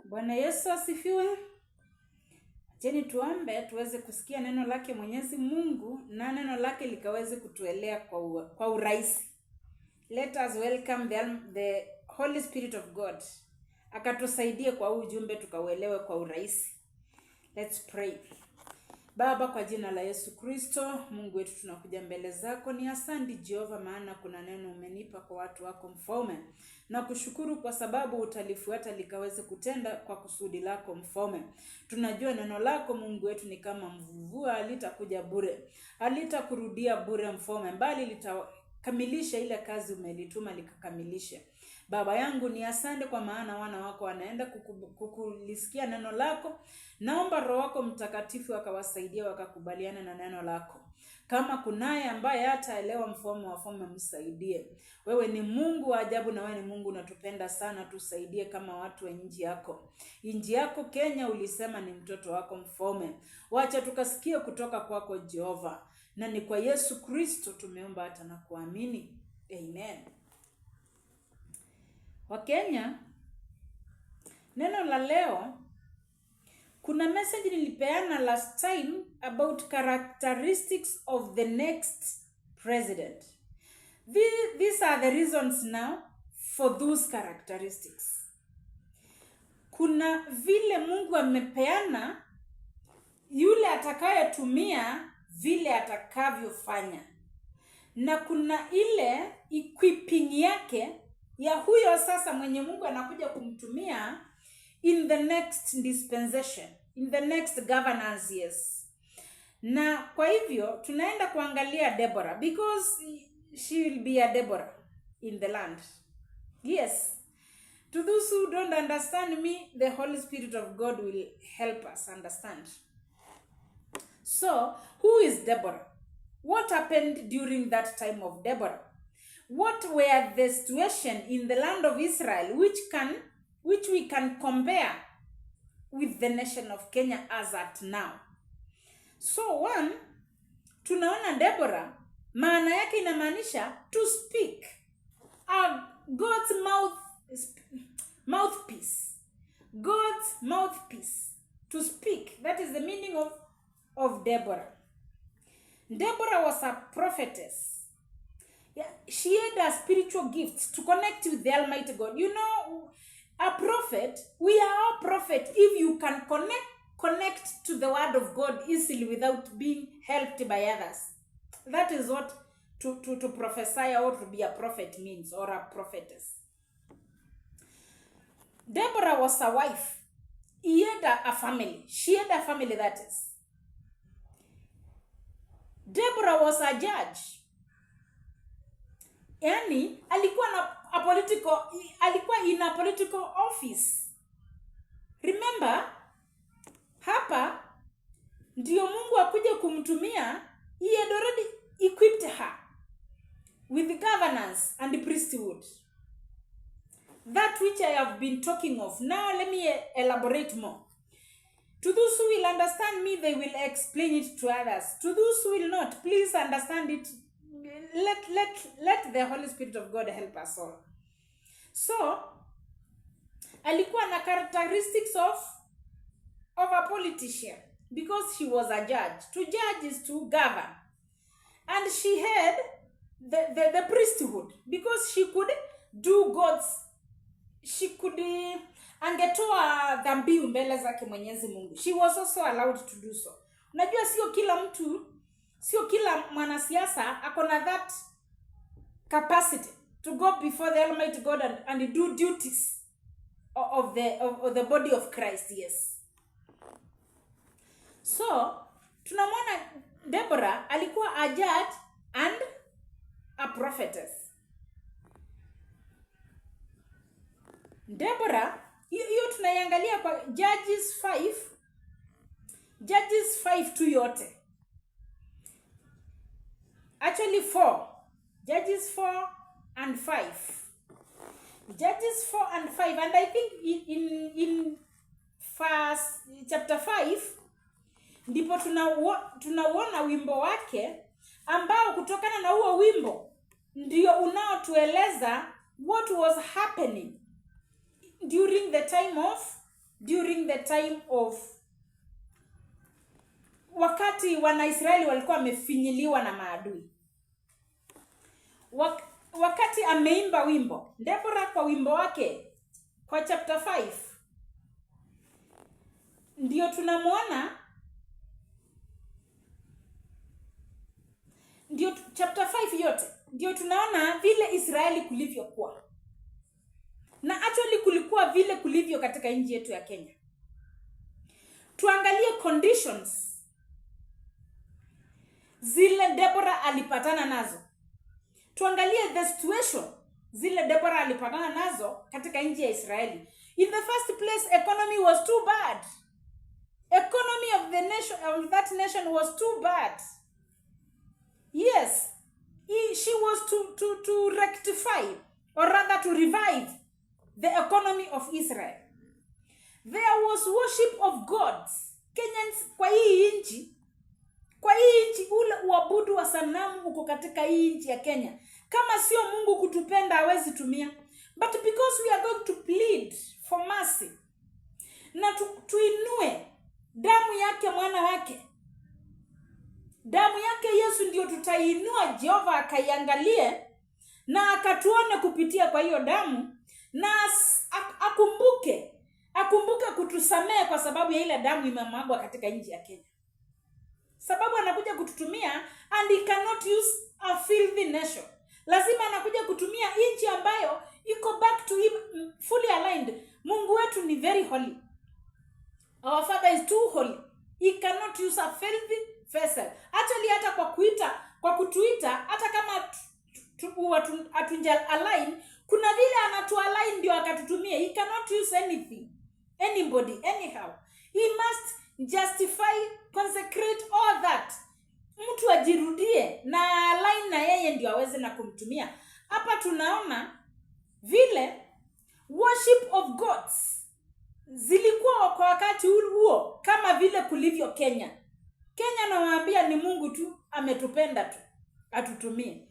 Bwana Yesu asifiwe. Acheni tuombe tuweze kusikia neno lake Mwenyezi Mungu na neno lake likaweze kutuelea kwa urahisi. Let us welcome the Holy Spirit of God. Akatusaidie kwa ujumbe tukauelewe kwa urahisi. Let's pray. Baba, kwa jina la Yesu Kristo, Mungu wetu, tunakuja mbele zako. Ni asante Jehova, maana kuna neno umenipa kwa watu wako Mfalme. Na kushukuru kwa sababu utalifuata likaweze kutenda kwa kusudi lako Mfalme. Tunajua neno lako Mungu wetu ni kama mvua, halitakuja bure, halitakurudia bure Mfalme, bali litakamilisha ile kazi umelituma likakamilisha. Baba yangu, ni asante kwa maana wana wako wanaenda kukulisikia neno lako. Naomba Roho wako Mtakatifu akawasaidia wakakubaliana na neno lako. Kama kunaye ambaye hataelewa Mfalme wa wafalme, msaidie. Wewe ni Mungu wa ajabu na wewe ni Mungu unatupenda sana. Tusaidie kama watu wa nchi yako. Nchi yako Kenya ulisema ni mtoto wako Mfalme. Wacha tukasikie kutoka kwako Jehova. Na ni kwa Yesu Kristo tumeomba hata na kuamini. Amen. Wakenya, neno la leo, kuna message nilipeana last time about characteristics of the next president. These are the reasons now for those characteristics. Kuna vile Mungu amepeana yule atakayetumia vile atakavyofanya. Na kuna ile equipping yake ya huyo sasa mwenye Mungu anakuja kumtumia in the next dispensation, in the next governance years. Na kwa hivyo tunaenda kuangalia Deborah, because she will be a Deborah in the land. Yes. To those who don't understand me, the Holy Spirit of God will help us understand. So, who is Deborah? What happened during that time of Deborah? What were the situation in the land of Israel which we can compare with the nation of Kenya as at now? So one, tunaona Deborah, maana yake inamaanisha to speak. God's mouthpiece. God's mouthpiece. To speak. That is the meaning of Deborah. Deborah was a prophetess. Yeah, she had a spiritual gift to connect with the Almighty God. You know, a prophet, we are all prophets if you can connect to the word of God easily without being helped by others. That is what to prophesy or to be a prophet means, or a prophetess. Deborah was a wife. He had a family. She had a family, that is. Deborah was a judge. Yani alikuwa in a political office. Remember, hapa ndio Mungu akuje kumtumia. He had already equipped her with governance and priesthood. That which I have been talking of. Now let me elaborate more. To those who will understand me, they will explain it to others. To those who will not, please understand it. Let the Holy Spirit of God help us all. So, alikuwa na characteristics of a politician, because she was a judge. To judge is to govern. And she had the priesthood, because she could do angetoa dhambi mbele zake Mwenyezi Mungu. She was also allowed to do so. Unajua sio kila mwanasiasa akona that capacity to go before the Almighty God and do duties of the body of Christ. Yes. So, tunamwona Deborah alikuwa a judge and a prophetess. Deborah, hiyo tunaiangalia kwa Judges 5 tu yote. Actually 4. Judges 4 and 5. Judges 4 and 5. And I think in chapter 5, ndipo tunauona wimbo wake, ambao kutokana na huo wimbo ndio unaotueleza what was happening during the time of during the time of wakati Wanaisraeli walikuwa wamefinyiliwa na maadui. Wakati ameimba wimbo, Deborah kwa wimbo wake kwa chapter 5 ndio tunamwona, ndio chapter 5 yote ndio tunaona vile Israeli kulivyokuwa. Na actually kulikuwa vile kulivyo katika nchi yetu ya Kenya. Tuangalie conditions zile Deborah alipatana nazo. Tuangalie the situation zile Deborah alipatana nazo katika nchi ya Israeli. In the first place, economy was too bad. Economy of the nation, of that nation, was too bad. Yes, she was to rectify, or rather to revive, the economy of Israel. There was worship of gods. Kenyans kwa hii nchi ule uabudu wa sanamu uko katika hii nchi ya Kenya. Kama sio Mungu kutupenda hawezi tumia. But because we are going to plead for mercy, na tuinue damu yake mwana wake, damu yake Yesu, ndio tutainua Jehova akaiangalie na akatuone kupitia kwa hiyo damu, na akumbuke kutusamea kwa sababu ya ile damu imemwagwa katika nchi ya Kenya. Sababu anakuja kututumia, and he cannot use a filthy nation. Lazima anakuja kutumia nchi ambayo iko back to him, fully aligned. Mungu wetu ni very holy. Our Father is too holy. He cannot use a filthy vessel. Actually hata kwa kutuita, hata kama atunja align, kuna vile anatu align ndio akatutumia. He cannot use anything, anybody, anyhow. He must justify, consecrate all that. Mtu ajirudie na align na yeye ndio aweze na kumtumia. Hapa tunaona vile worship of gods zilikuwa kwa wakati huo kama vile kulivyo Kenya. Kenya nawaambia ni Mungu tu ametupenda tu atutumie.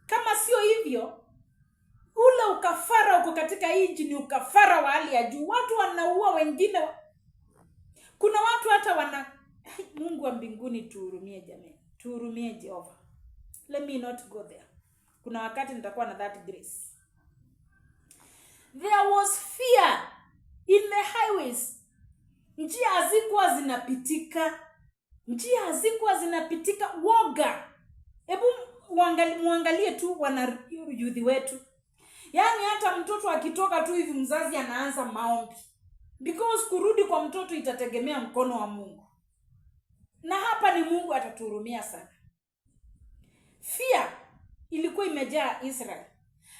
Kama sio hivyo, ule ukafara uko katika nchi ni ukafara wa hali ya juu. Watu wanaua wengine. Kuna watu hata Mungu wa mbinguni tuhurumie jamani. Tuhurumie Jehova. Let me not go there. Kuna wakati nitakuwa na that grace. There was fear in the highways. Njia hazikuwa zinapitika. Woga. Hebu muangalie tu wana youth wetu. Yaani hata mtoto akitoka tu hivi mzazi anaanza maombi. Because kurudi kwa mtoto itategemea mkono wa Mungu. Na hapa ni Mungu atatuhurumia sana. Fear ilikuwa imejaa Israel.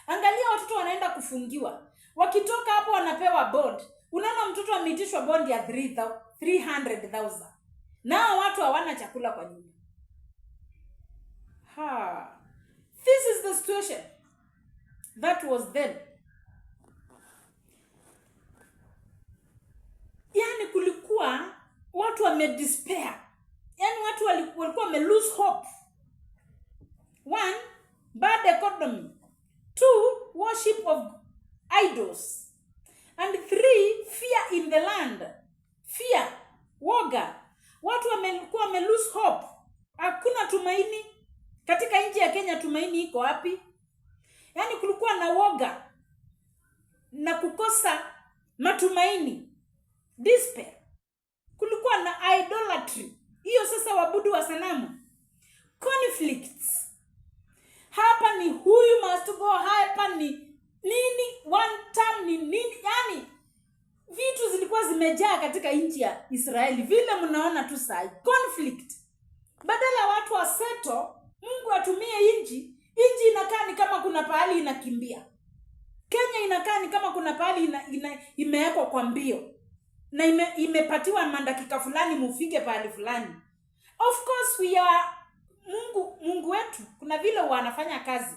Angalia watoto wanaenda kufungiwa. Wakitoka hapo wanapewa bond. Unaona mtoto ameitishwa bond ya 300,000. Nao watu hawana chakula kwa nyumba. This is the situation that was then. Yaani kulikuwa watu wamedespair. Yaani watu walikuwa wame lose hope. 1, bad economy. 2, worship of idols. And 3, fear in the land. Fear, woga. Watu wamekuwa wame lose hope. Hakuna tumaini. Katika nchi ya Kenya tumaini iko wapi? Yaani kulikuwa na woga na kukosa matumaini. Despair. Kulikuwa na idolatry. Hiyo sasa wabudu wa sanamu. Conflicts. Hapa ni huyu must go, hapa ni nini, one term ni nini. Yaani vitu zilikuwa zimejaa katika nchi ya Israeli. Vile mnaona tu sasa. Conflict. Badala watu wa seto, Mungu atumie nchi inakaa ni kama kuna pahali inakimbia. Kenya inakaa ni kama kuna pahali imewekwa kwa mbio. Na imepatiwa mandakika fulani mufike pahali fulani. Of course we are Mungu wetu kuna vile wanafanya kazi.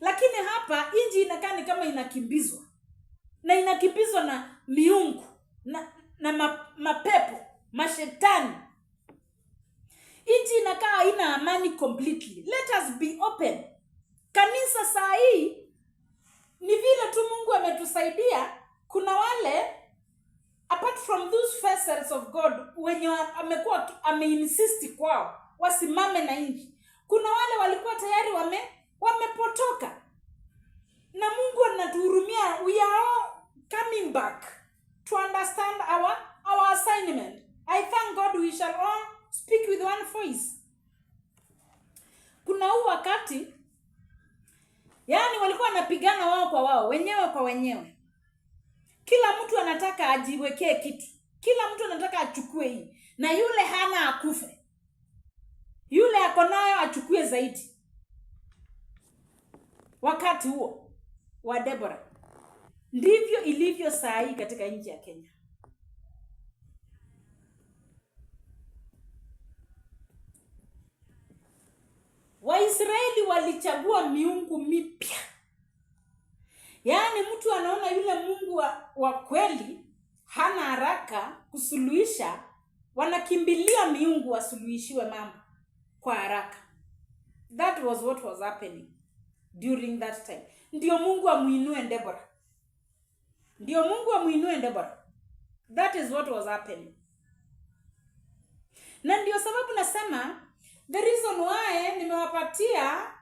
Lakini hapa nchi inakaa ni kama inakimbizwa. Na inakimbizwa na miungu na mapepo, mashetani. Nchi inakaa haina amani completely. Let us be open. Kanisa saa hii ni vile tu Mungu ametusaidia. Kuna wale apart from from those vessels of God wenye amekuwa ameinsist kwao wasimame na nchi, kuna wale walikuwa tayari wamepotoka, na Mungu anatuhurumia. We are all coming back to understand our assignment. I thank God we shall all speak with one voice. Kuna huu wakati yani walikuwa wanapigana wao kwa wao, wenyewe kwa wenyewe. Kila mtu anataka ajiwekee kitu, kila mtu anataka achukue hii, na yule hana akufe, yule ako nayo achukue zaidi. Wakati huo wa Deborah, ndivyo ilivyo saa hii katika nchi ya Kenya. Waisraeli walichagua miungu mipya. Yaani mtu anaona yule Mungu wa kweli hana haraka kusuluhisha, wanakimbilia miungu wasuluhishiwe mambo kwa haraka. That was what was happening during that time. Ndio Mungu amuinue Deborah. Ndio Mungu amuinue Deborah. That is what was happening. Na ndio sababu nasema the reason why nimewapatia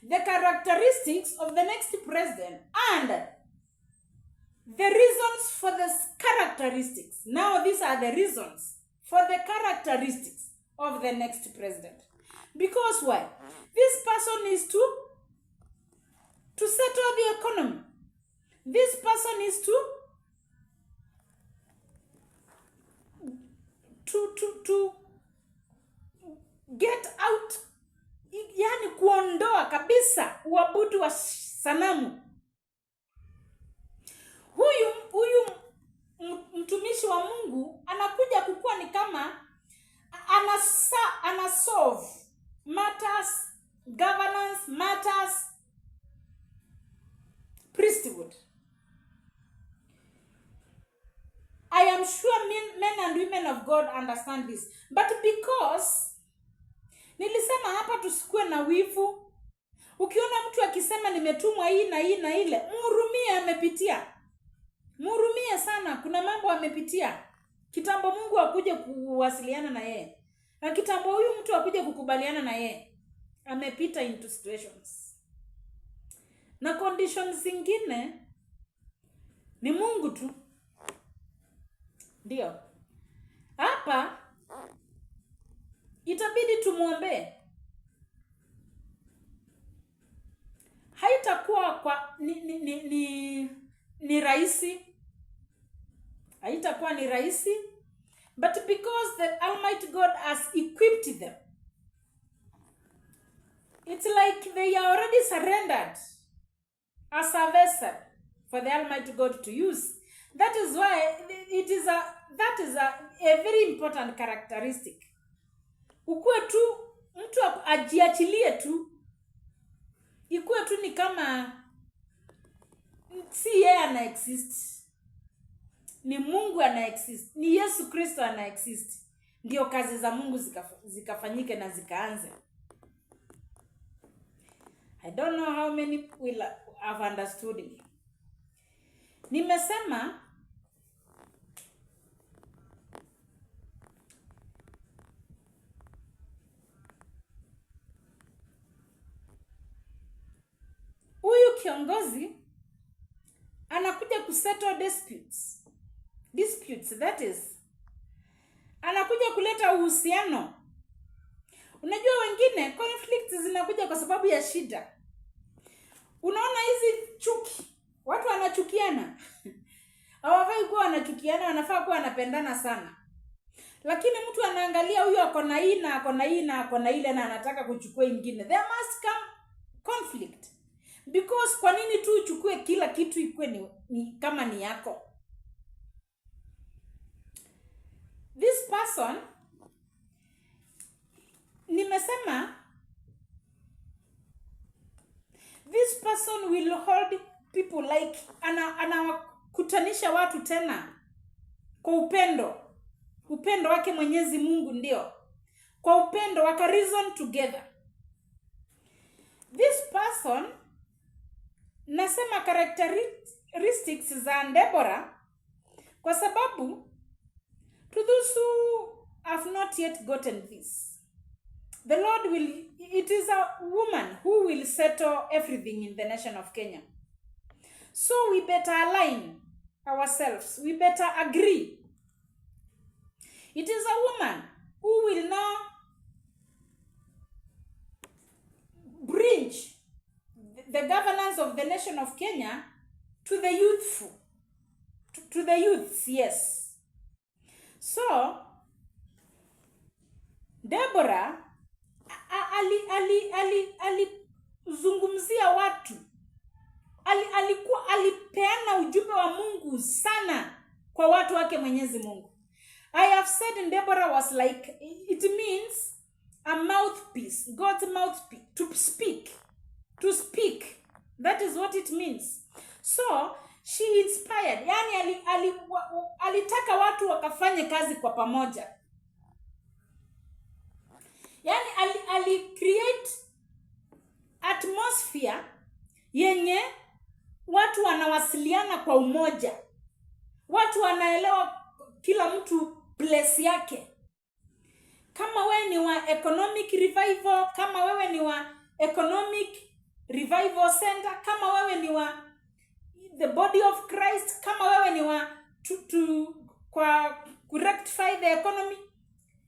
the characteristics of the next president and the reasons for the characteristics. Now these are the reasons for the characteristics of the next president. Because why? This person is to settle the economy. This person is to get out, yani kuondoa kabisa uabudu wa sanamu. Huyu mtumishi wa Mungu anakuja kukua ni kama ana solve matters, governance matters, priesthood. I am sure men and women of God understand this. But because nilisema hapa tusikue na wivu. Ukiona mtu akisema nimetumwa hii na hii na ile, mhurumie, amepitia. Mhurumie sana, kuna mambo amepitia. Kitambo Mungu akuje kuwasiliana na yeye. Na kitambo huyu mtu akuje kukubaliana na yeye. Amepita into situations. Na conditions zingine ni Mungu tu. Ndio. Hapa itabidi tumuombe. Haitakuwa kwa ni rahisi. Haitakuwa ni rahisi, but because the Almighty God has equipped them, it's like they are already surrendered as a vessel for the Almighty God to use. That is why that is a very important characteristic. Ukue tu mtu ajiachilie tu, ikue tu ni kama si yeye ana exist, ni Mungu ana exist, ni Yesu Kristo ana exist, ndio kazi za Mungu zikafanyike na zikaanze. I don't know how many will have understood me. Nimesema huyu kiongozi anakuja kusettle disputes, that is anakuja kuleta uhusiano. Unajua wengine conflicts zinakuja kwa sababu ya shida. Unaona hizi chuki, watu wanachukiana. Hawafai kuwa wanachukiana, wanafaa kuwa wanapendana sana. Lakini mtu anaangalia huyu ako na hii na ako na hii na ako na ile na anataka kuchukua ingine. There must come conflict. Because kwa nini tu uchukue kila kitu ikue ni kama ni yako? This person, nimesema, this person will hold people like anawakutanisha watu tena kwa upendo wake Mwenyezi Mungu. Ndio kwa upendo waka reason together. This person, nasema characteristics za Deborah kwa sababu those who have not yet gotten this, the Lord it is a woman who will settle everything in the nation of Kenya. So we better align ourselves. We better agree. It is a woman who will now bridge the governance of the nation of Kenya to the youthful, to the youths, yes. So Deborah alizungumzia watu, alipeana ujumbe wa Mungu sana kwa watu wake Mwenyezi Mungu. I have said Deborah was like, it means a mouthpiece, God's mouthpiece, to speak. That is what it means. So she inspired, yani alitaka watu wakafanye kazi kwa pamoja. Yani ali create atmosphere yenye watu wanawasiliana kwa umoja. Watu wanaelewa kila mtu place yake. Kama wewe ni wa economic revival, kama wewe ni wa economic revival center, kama wewe ni wa the body of Christ, kama wewe ni wa kwa rectify the economy,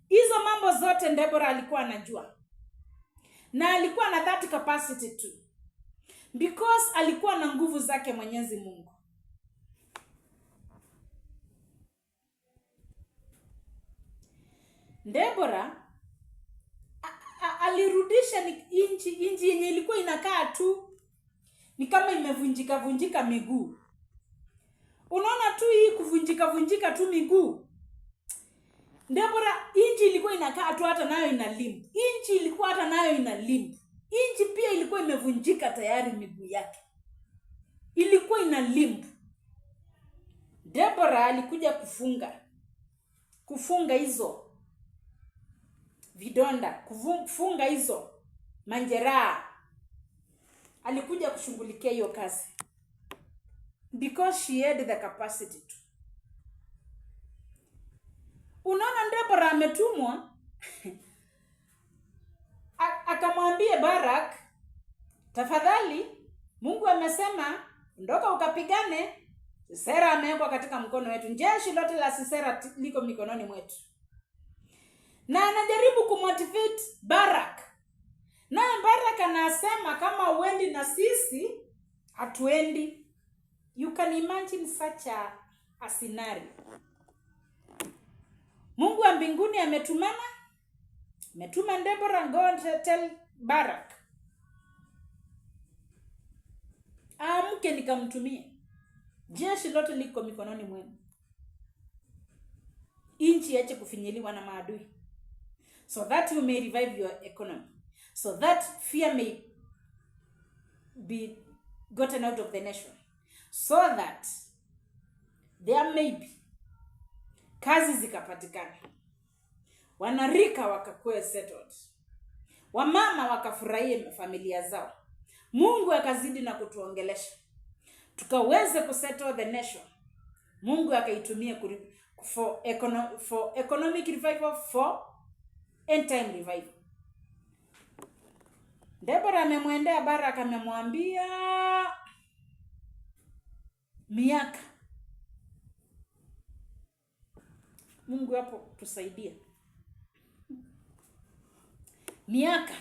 hizo mambo zote Deborah alikuwa anajua. Na alikuwa na that capacity too, because alikuwa na nguvu zake Mwenyezi Mungu. Deborah alirudisha inji yenye ilikuwa inakaa tu ni kama imevunjika miguu. Unaona tu hii kuvunjika tu miguu. Deborah, inji ilikuwa inakaa tu hata nayo ina limb. Inji ilikuwa hata nayo ina limb. Inji pia ilikuwa imevunjika tayari miguu yake. Ilikuwa ina limb. Deborah alikuja kufunga hizo vidonda, kufunga hizo manjeraha. Alikuja kushughulikia hiyo kazi because she had the capacity to. Unaona Deborah ametumwa akamwambia Barak, tafadhali Mungu amesema ndoka ukapigane, Sisera amewekwa katika mkono wetu. Jeshi lote la Sisera liko mikononi mwetu. Na anajaribu kumotivate Barak. Naye Barak anasema kama uendi na sisi, hatuendi. You can imagine such a scenario. Mungu wa mbinguni ametuma Deborah, go and tell Barak, amke nikamtumie. Jeshi lote liko mikononi mwenu. Inchi yache kufinyiliwa na maadui. So that you may revive your economy. So that fear may be gotten out of the nation. So that there may be kazi zikapatikana. Wanarika wakakuwe settled. Wamama wakafurahie familia zao. Mungu akazidi na kutuongelesha. Tukaweze kusettle the nation. Mungu akaitumia for economic revival, for end time revival. Deborah amemwendea Barak, amemwambia miaka. Mungu hapo tusaidie. Miaka.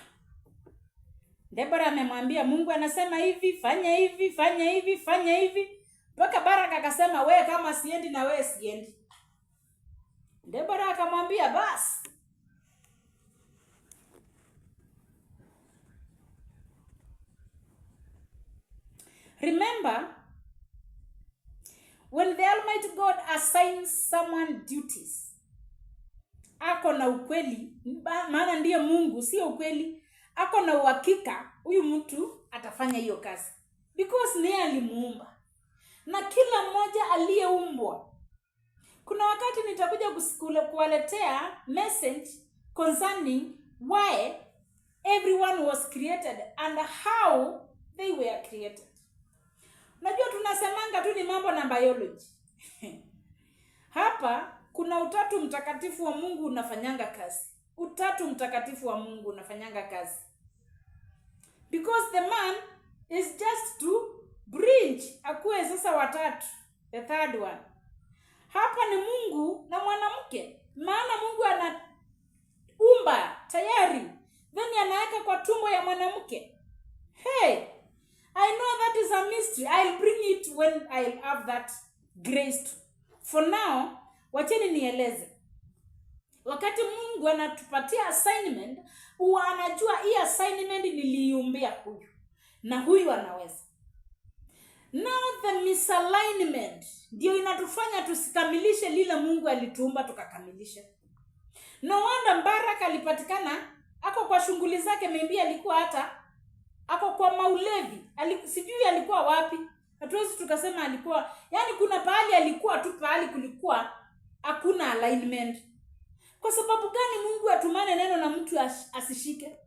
Deborah amemwambia Mungu anasema hivi, fanya hivi, fanya hivi, fanya hivi. Mpaka Barak akasema wewe kama siendi na wewe siendi. Deborah akamwambia basi. Remember, when the Almighty God assigns someone duties, ako na ukweli, maana ndiye Mungu, sio ukweli, ako na uhakika huyu mtu atafanya hiyo kazi, because niye alimuumba. Na kila mmoja aliyeumbwa. Kuna wakati nitakuja kuwaletea message concerning why everyone was created and how they were created. Unajua tunasemanga tu ni mambo na biology. Hapa kuna utatu mtakatifu wa Mungu unafanyanga kazi. Utatu mtakatifu wa Mungu unafanyanga kazi. Because the man is just to bridge akuwe sasa watatu, the third one. Hapa ni Mungu na mwanamke. Maana Mungu anaumba tayari, then anaweka kwa tumbo ya mwanamke. Hey, I know that is a mystery. I'll bring it when I'll have that grace to. For now, wacheni nieleze. Wakati Mungu anatupatia assignment, huwa anajua hii assignment niliiumbia huyu na huyu anaweza. Now the misalignment ndio inatufanya tusikamilishe lile Mungu alituumba tukakamilisha. No wonder Baraka alipatikana ako kwa shughuli zake, maybe alikuwa hata ako kwa maulevi. Sijui alikuwa wapi. Hatuwezi tukasema alikuwa, yani kuna pahali alikuwa tu, pahali kulikuwa hakuna alignment. Kwa sababu gani Mungu atumane neno na mtu asishike?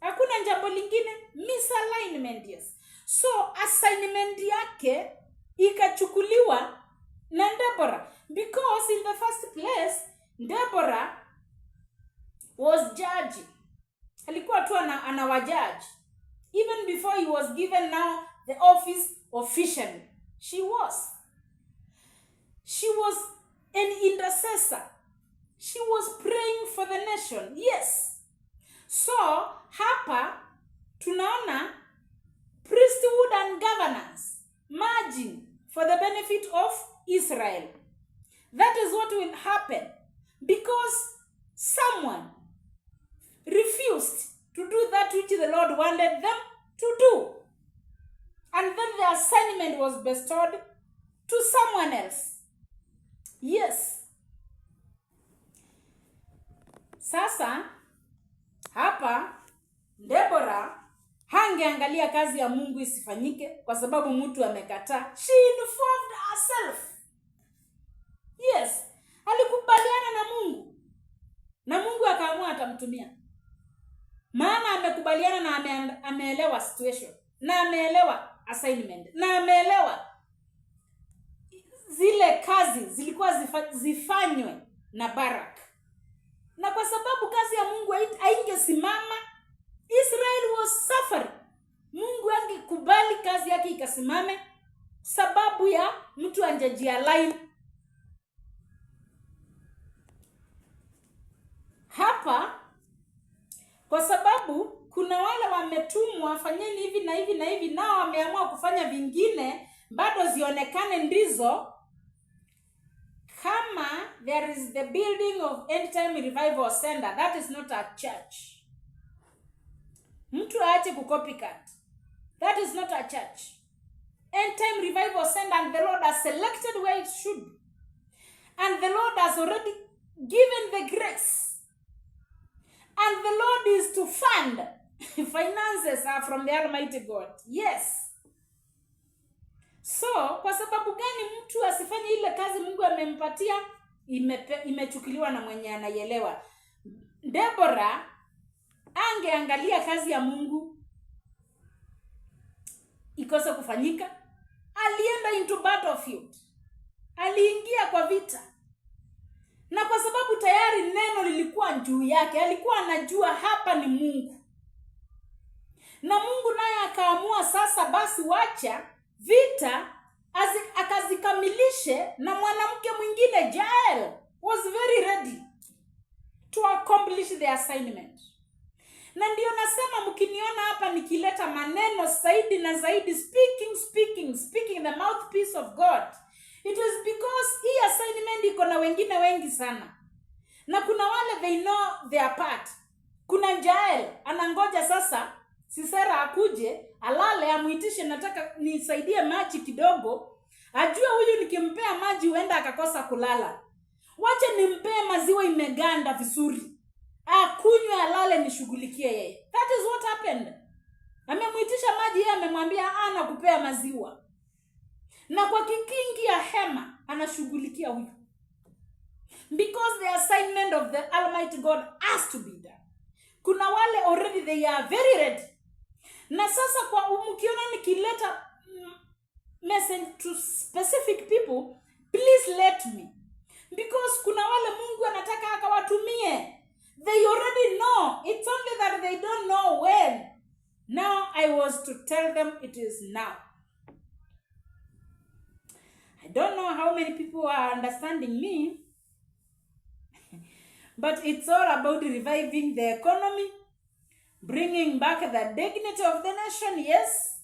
Hakuna jambo lingine, misalignment, yes. So assignment yake ikachukuliwa na Deborah, because in the first place Deborah was judge. Alikuwa tu anawajaji. Even before he was given now the office officially, she was an intercessor. She was praying for the nation. Yes. So hapa tunaona priesthood and governance merging for the benefit of Israel. That is what will happen because someone refused to do that which the Lord wanted them to do. And then the assignment was bestowed to someone else. Yes. Sasa hapa Deborah hangeangalia kazi ya Mungu isifanyike kwa sababu mtu amekataa. She involved herself. Yes, alikubaliana na Mungu. Na Mungu akaamua atamtumia. Maana amekubaliana na ameelewa situation. Na ameelewa assignment. Na ameelewa zile kazi zilikuwa zifanywe na Barak. Na kwa sababu kazi ya Mungu haingesimama, Israel was suffering. Mungu angekubali kazi yake ikasimame sababu ya mtu angejialign. Hapa kwa sababu kuna wale wametumwa fanyeni hivi na hivi na hivi, nao wameamua kufanya vingine bado zionekane ndizo. Kama there is the building of End Time Revival Center, that is not a church. Mtu aache kucopycat. That is not a church. End Time Revival Center, and the Lord has selected where it should be. And the Lord has already given the grace. And the Lord is to fund. Finances are from the Almighty God. Yes. So, kwa sababu gani mtu asifanye ile kazi Mungu amempatia? Imechukuliwa na mwenye anaielewa. Deborah angeangalia kazi ya Mungu ikose kufanyika, alienda into battlefield. Aliingia kwa vita. Na kwa sababu tayari neno lilikuwa juu yake, alikuwa anajua hapa ni Mungu. Na Mungu naye akaamua sasa basi wacha vita akazikamilishe na mwanamke mwingine. Jael was very ready to accomplish the assignment. Na ndio nasema mkiniona hapa nikileta maneno zaidi na zaidi, speaking the mouthpiece of God, it is because hii assignment iko na wengine wengi sana. Na kuna wale they know their part. Kuna Jael anangoja sasa Sisera akuje, alale amuitishe nataka nisaidie maji kidogo. Ajue huyu nikimpea maji huenda akakosa kulala. Wacha nimpee maziwa imeganda vizuri. Akunywe alale nishughulikie yeye. That is what happened. Amemuitisha maji, yeye amemwambia ana kupea maziwa. Na kwa kikingi ya hema anashughulikia huyu. Because the assignment of the Almighty God has to be done. Kuna wale already they are very ready. Na sasa kwa mkiona nikileta message to specific people, please let me. Because They already know. It's only that they don't know when. Now I was to tell them it is now. I don't know how many people are understanding me, but it's all about reviving the economy, bringing back the dignity of the nation, yes,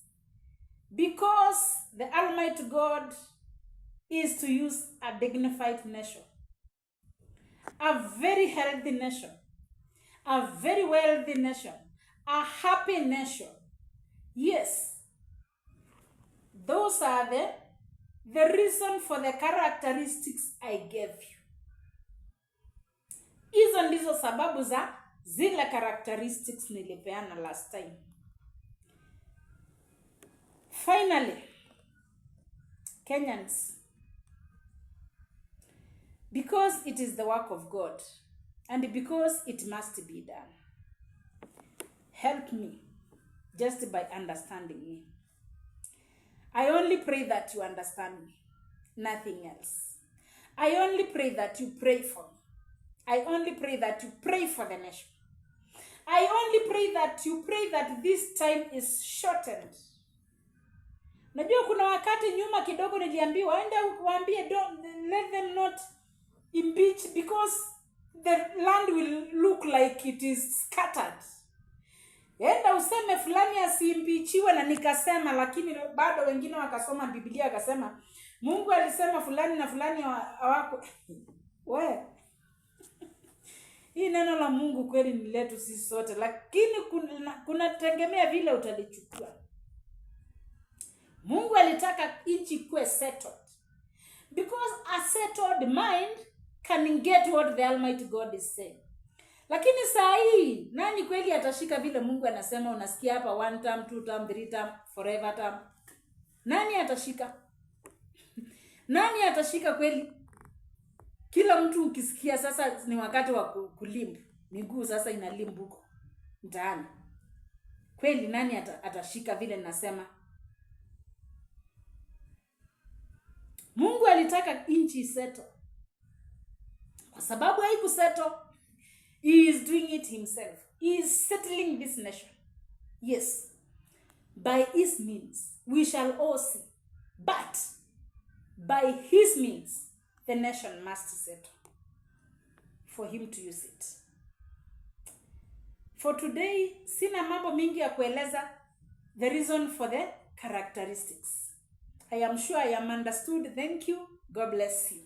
because the Almighty God is to use a dignified nation, a very healthy nation, a very wealthy nation, a happy nation. Yes, those are the reason for the characteristics I gave you. Hizo ndizo sababu za zile characteristics nilipeana last time. Finally, Kenyans, because it is the work of God and because it must be done, help me just by understanding me. I only pray that you understand me, nothing else. I only pray that you pray for me. I only pray that you pray for the nation. I only pray that you pray that this time is shortened. Najua kuna wakati nyuma kidogo niliambiwa enda waambie don't let them not impeach because the land will look like it is scattered. Enda useme fulani asiimpichiwe, na nikasema, lakini bado wengine wakasoma Biblia akasema Mungu alisema fulani na fulani hawako. We. Hii neno la Mungu kweli ni letu sisi sote, lakini kuna tegemea vile utalichukua. Mungu alitaka nchi kuwe settled, because a settled mind can get what the Almighty God is saying. Lakini saa hii nani kweli atashika vile Mungu anasema? Unasikia hapa 1 term, 2 term, 3 term, forever term. Nani atashika? Nani atashika kweli? Kila mtu ukisikia sasa ni wakati wa kulimbu, miguu sasa inalimbuko mtaani. Kweli nani atashika vile nasema? Mungu alitaka nchi settle. Kwa sababu haiku settle, he is doing it himself. He is settling this nation. Yes. By his means, we shall all see. But by his means, the nation must settle for him to use it. For today, sina mambo mingi ya kueleza the reason for the characteristics. I am sure I am understood. Thank you. God bless you.